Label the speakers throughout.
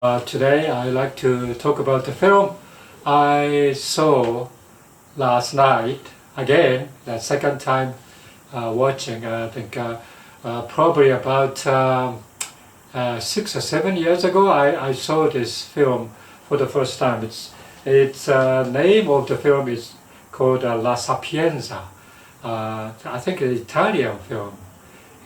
Speaker 1: Today I'd like to talk about the film I saw last night, again, the second time watching. I think probably about 6 or 7 years ago I saw this film for the first time. It's name of the film is called La Sapienza. I think it's an Italian film.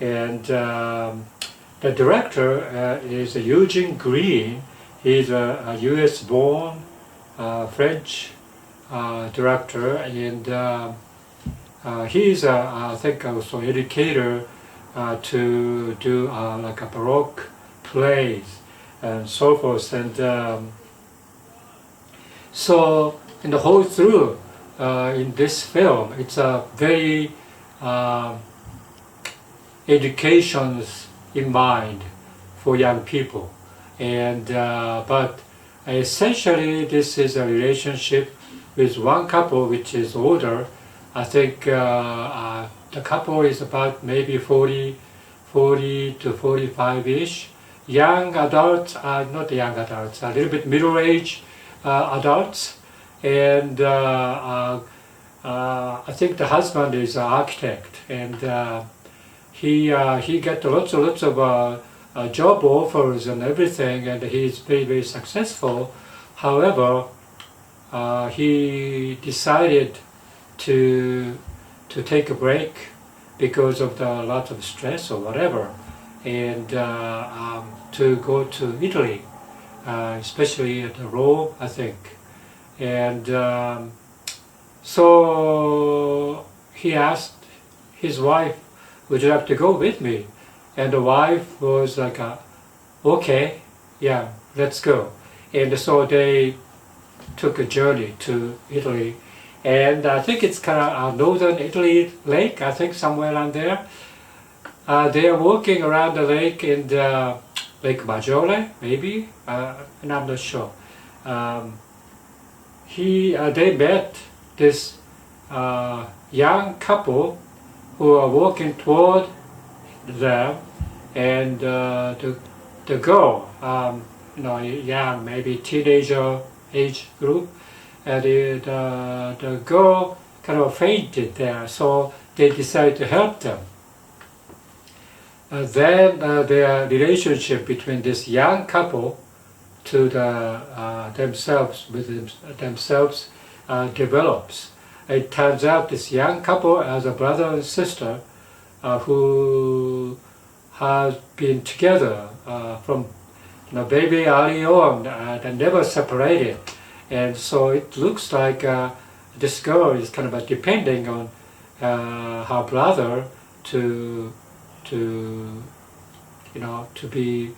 Speaker 1: And the director is Eugene Green. He's a U.S. born French director, and he's I think also educator to do like a Baroque plays and so forth. And so in the whole through in this film, it's a very educations in mind for young people, and but essentially this is a relationship with one couple which is older. I think the couple is about maybe 40 to 45-ish. Young adults, not young adults, a little bit middle-aged adults, and I think the husband is an architect, and he got lots of job offers and everything, and he's very successful. However, he decided to take a break because of the lot of stress or whatever, and to go to Italy, especially at Rome, I think. And so he asked his wife, "Would you like to go with me?" And the wife was like, "Okay, yeah, let's go." And so they took a journey to Italy, and I think it's kind of northern Italy lake, I think somewhere around there. They are walking around the lake in Lake Maggiore, maybe, and I'm not sure. They met this young couple who are walking toward them, and the girl, young, maybe teenager age group, and the girl kind of fainted there, so they decided to help them. Then their relationship between this young couple to themselves develops. It turns out this young couple as a brother and sister who has been together from baby early on and never separated. And so it looks like this girl is kind of depending on her brother to be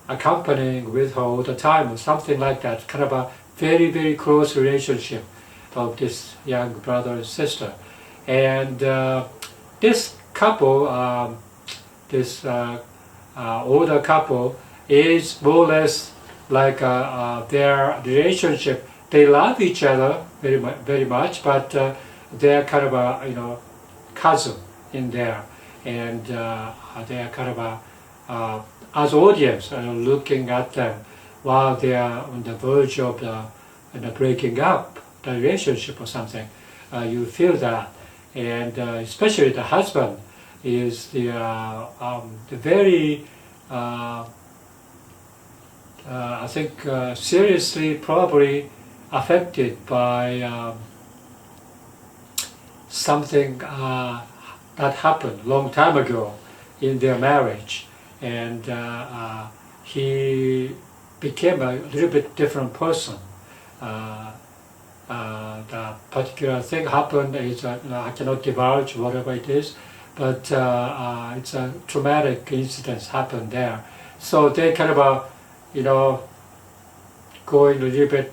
Speaker 1: accompanying with her all the time or something like that. Kind of a very close relationship of this young brother and sister. And this couple, this older couple, is more or less like their relationship. They love each other very much, but they're kind of a cousin in there, and they're kind of as audience looking at them while they are on the verge of breaking up the relationship or something. You feel that, and especially the husband is the very I think seriously probably affected by something that happened long time ago in their marriage, and he became a little bit different person. The particular thing happened is I cannot divulge whatever it is, but it's a traumatic incident happened there. So they kind of going a little bit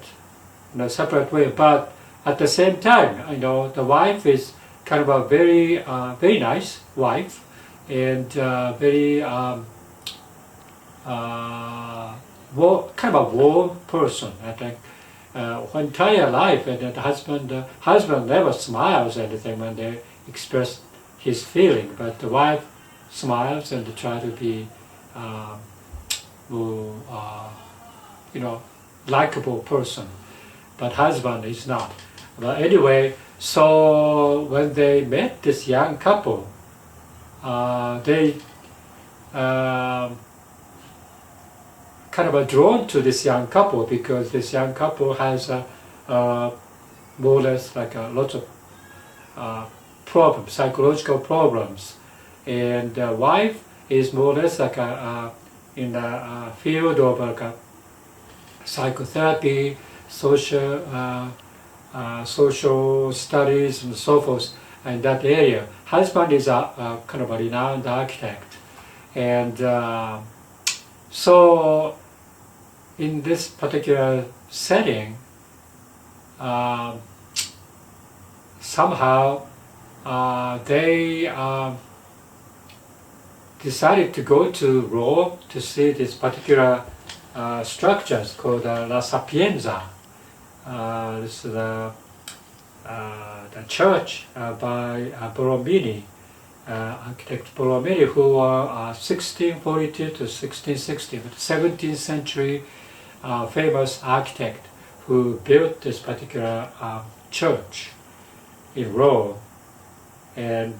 Speaker 1: in a separate way, but at the same time, the wife is kind of a very nice wife, and very kind of a warm person, I think. Her entire life, and the husband never smiles or anything when they express his feeling, but the wife smiles and try to be more likable person, but husband is not. But anyway, so when they met this young couple, they kind of drawn to this young couple because this young couple has more or less like a lot of problems, psychological problems, and the wife is more or less like in the field of like psychotherapy, social studies, and so forth in that area. Husband is a kind of a renowned architect, and so in this particular setting, somehow they decided to go to Rome to see this particular structures called La Sapienza. This is the church by Borromini, architect Borromini, who were 1642 to 1660, 17th century famous architect who built this particular church in Rome. And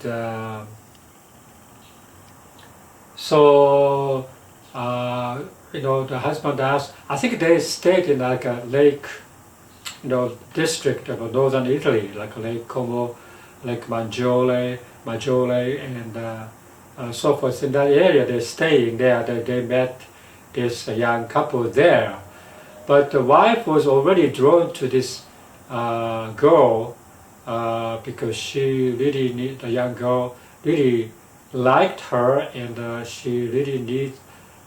Speaker 1: so the husband asked, I think they stayed in like a lake, district of northern Italy, like Lake Como, Lake Maggiore, and so forth. In that area, they're staying there. They met this young couple there. But the wife was already drawn to this girl because she really the young girl really liked her, and she really needs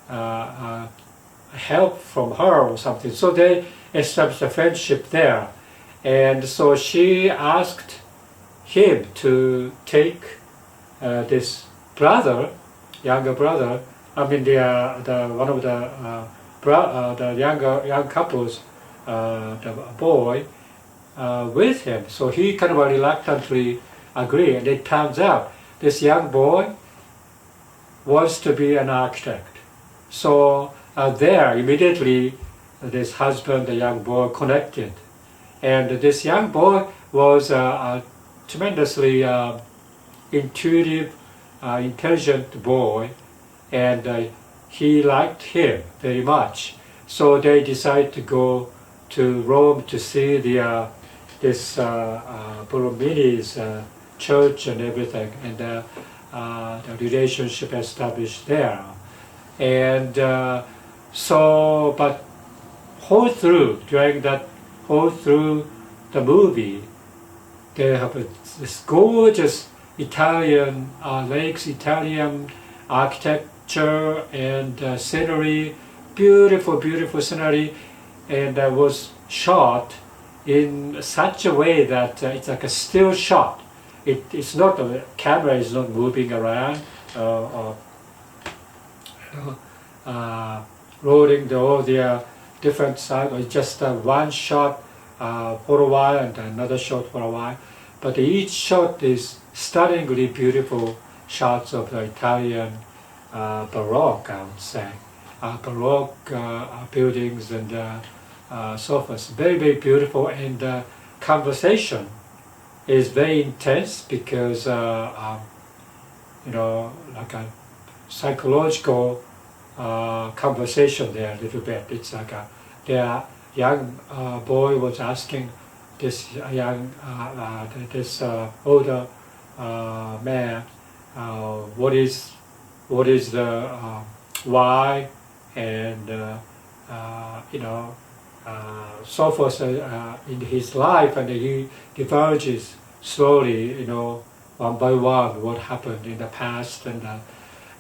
Speaker 1: help from her or something. So they established a friendship there, and so she asked him to take this brother, younger brother. I mean the one of the young couples, the boy, with him. So he kind of reluctantly agreed, and it turns out this young boy wants to be an architect. So there immediately this husband, the young boy, connected, and this young boy was a tremendously intuitive, intelligent boy, and he liked him very much. So they decided to go to Rome to see this Borromini's church and everything, and the relationship established there. And so, but during the movie, they have this gorgeous Italian lakes, Italian architecture and scenery, beautiful scenery, and was shot in such a way that it's like a still shot. It's not, the camera is not moving around, rolling all the different sides. It's just one shot for a while and another shot for a while. But each shot is stunningly beautiful shots of the Italian Baroque, I would say. Baroque buildings and so forth. Very beautiful, and the conversation is very intense because like a psychological conversation there a little bit. It's like the young boy was asking this older man what is the why, and so forth in his life, and he diverges slowly, one by one, what happened in the past,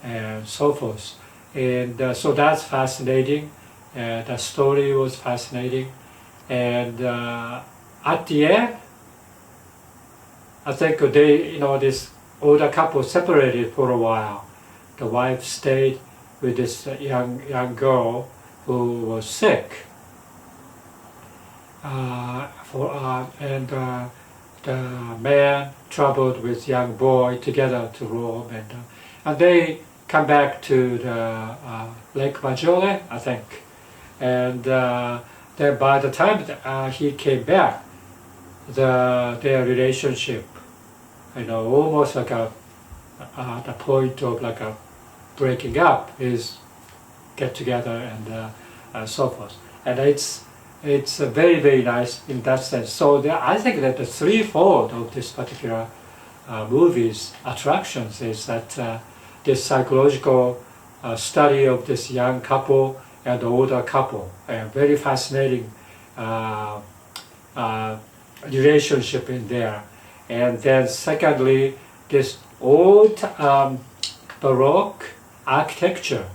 Speaker 1: and so forth. And so that's fascinating. The story was fascinating, and at the end, I think this older couple separated for a while. The wife stayed with this young girl who was sick, and the man traveled with young boy together to Rome, and they come back to the Lake Maggiore, I think, And then by the time he came back, their relationship, almost like the point of like a breaking up is get together and so forth. And it's very, very nice in that sense. So I think that the threefold of this particular movie's attractions is that this psychological study of this young couple and the older couple, a very fascinating relationship in there. And then secondly, this old Baroque architecture,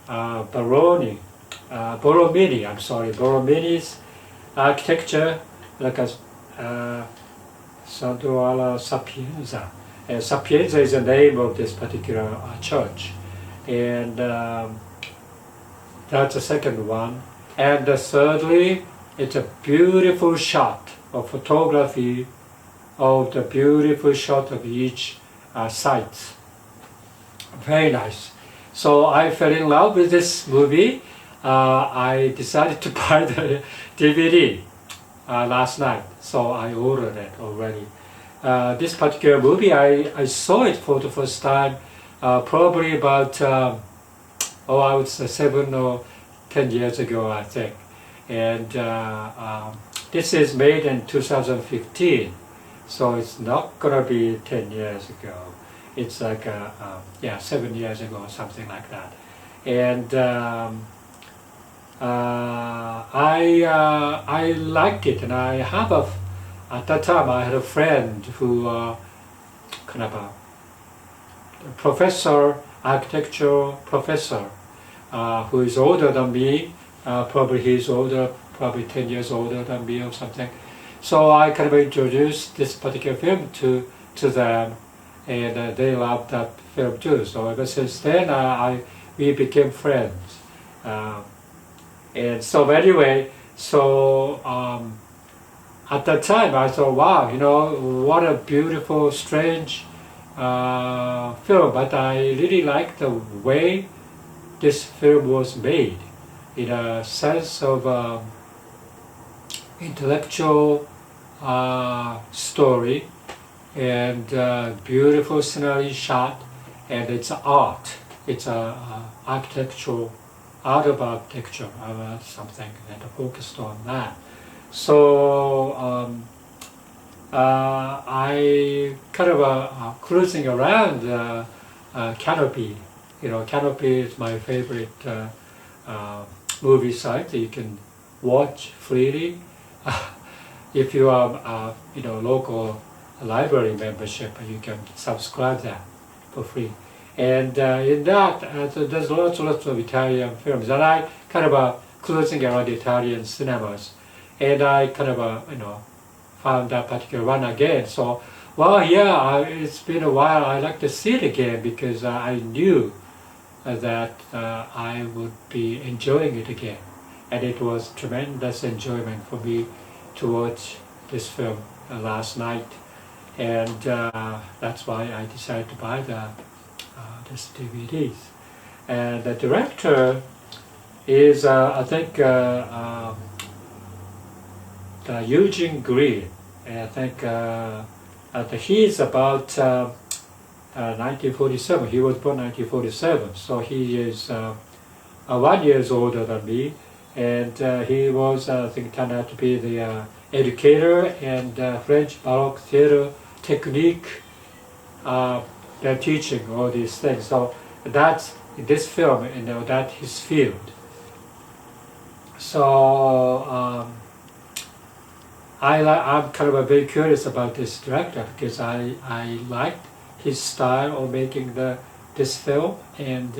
Speaker 1: Borromini's architecture, like a Santo alla Sapienza. And Sapienza is the name of this particular church. And that's the second one. And thirdly, it's a beautiful shot of photography of the beautiful shot of each site. Very nice. So I fell in love with this movie. I decided to buy the DVD last night, so I ordered it already. This particular movie, I saw it for the first time probably about, I would say 7 or 10 years ago, I think. And this is made in 2015, so it's not gonna be 10 years ago. It's like 7 years ago or something like that. And I liked it, and I have at that time I had a friend who kind of a professor, architecture professor, who is older than me. Probably he's older, probably 10 years older than me or something. So I kind of introduced this particular film to them, and they loved that film too. So ever since then, we became friends. And so anyway, at that time I thought, wow, what a beautiful, strange film. But I really liked the way this film was made, in a sense of intellectual story and beautiful scenery shot, and it's art. It's architectural, art of architecture, something that focused on that. So I kind of cruising around Canopy. Canopy is my favorite movie site. You can watch freely if you are local library membership. You can subscribe that for free. And in that, there's lots of Italian films, and I kind of cruising around Italian cinemas, and I kind of found that particular one again. So, it's been a while. I like to see it again because I knew that I would be enjoying it again, and it was tremendous enjoyment for me to watch this film last night, and that's why I decided to buy this DVDs. And the director is I think Eugene Green, and I think he's about 1947. He was born 1947, so he is 1 year older than me, and he was, I think, turned out to be the educator and French Baroque theater technique. They're teaching all these things. So that's this film, that's his field. So I'm kind of very curious about this director because I liked his style of making this film, and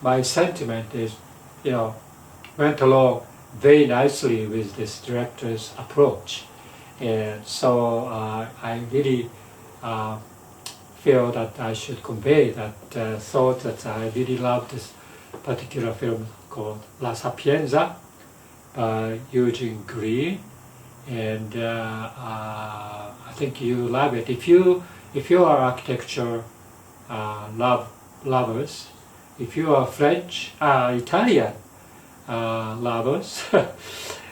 Speaker 1: my sentiment is, went along very nicely with this director's approach, and so I really feel that I should convey that thought that I really love this particular film called La Sapienza by Eugene Green, and I think you love it. If you are architecture lovers, if you are French, Italian lovers.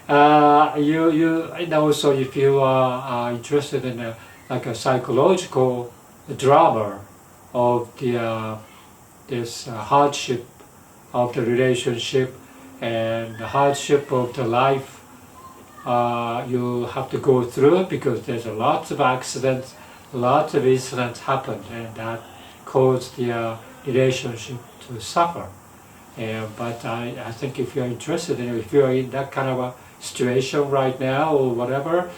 Speaker 1: And also if you are interested in like a psychological drama of the this hardship of the relationship and the hardship of the life you have to go through, because there's a lots of accidents, lots of incidents happen, and that cause the relationship to suffer. But I think if you're interested in it, if you're in that kind of a situation right now or whatever,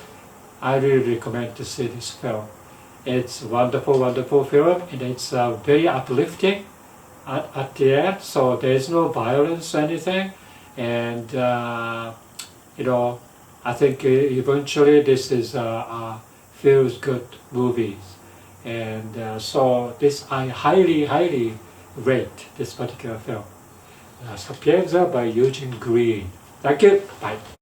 Speaker 1: I really recommend to see this film. It's a wonderful, wonderful film, and it's very uplifting at the end, so there's no violence or anything, and you know, I think eventually this is feels good movies, and so this I highly, highly rate this particular film. Sapienza by Eugene. Thank you. Bye.